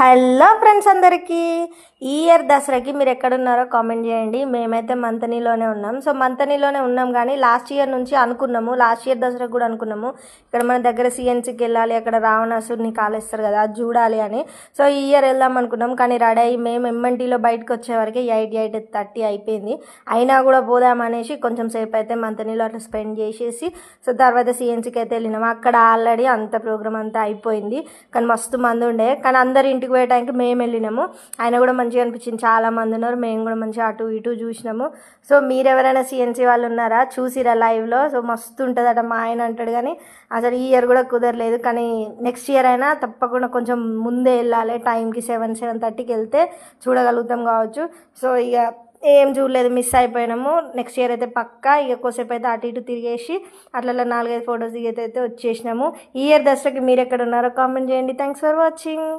Hello friends అందరికీ ఈ year దసరాకి మీరు ఎక్కడున్నారో కామెంట్ చేయండి. మేమైతే మంతనీలోనే ఉన్నాం. సో మంతనీలోనే ఉన్నాం కానీ లాస్ట్ ఇయర్ నుంచి అనుకున్నాము, లాస్ట్ ఇయర్ దసరాకి కూడా అనుకున్నాము ఇక్కడ మన దగ్గర సిఎన్సీకి వెళ్ళాలి, అక్కడ రావణాసురుని కాలేస్తారు కదా అది చూడాలి అని. సో ఈ ఇయర్ వెళ్దాం అనుకున్నాం కానీ రెడీ అయ్యి మేము ఎంఎన్టీలో బయటకు వచ్చేవరకు 8:30 అయిపోయింది. అయినా కూడా పోదామనేసి కొంచెం సేపు అయితే మంతనీలో అట్లా స్పెండ్ చేసేసి సో తర్వాత సిఎన్సీకి అయితే వెళ్ళినాము. అక్కడ ఆల్రెడీ అంత ప్రోగ్రామ్ అంతా అయిపోయింది కానీ మస్తు మంది ఉండే, కానీ అందరు ఇంటికి పోయే టైంకి మేము వెళ్ళినాము. ఆయన కూడా మంచిగా అనిపించింది, చాలా మంది ఉన్నారు, మేము కూడా మంచిగా అటు ఇటు చూసినాము. సో మీరు ఎవరైనా సిఎన్సీ వాళ్ళు ఉన్నారా, చూసిరా లైవ్లో? సో మస్తు ఉంటుందట మా ఆయన అంటాడు, కానీ అసలు ఈ ఇయర్ కూడా కుదరలేదు. కానీ నెక్స్ట్ ఇయర్ అయినా తప్పకుండా కొంచెం ముందే వెళ్ళాలి, టైంకి 7-7:30కి వెళ్తే చూడగలుగుతాం కావచ్చు. సో ఇక ఏం చూడలేదు, మిస్ అయిపోయినాము. నెక్స్ట్ ఇయర్ అయితే పక్కా ఇక కొద్దిసేపు అయితే అటు ఇటు తిరిగేసి అట్లా 4-5 ఫొటోస్ దిగైతే వచ్చేసినాము. ఈ ఇయర్ దసరాకి మీరు ఎక్కడ ఉన్నారో కామెంట్ చేయండి. Thanks for watching.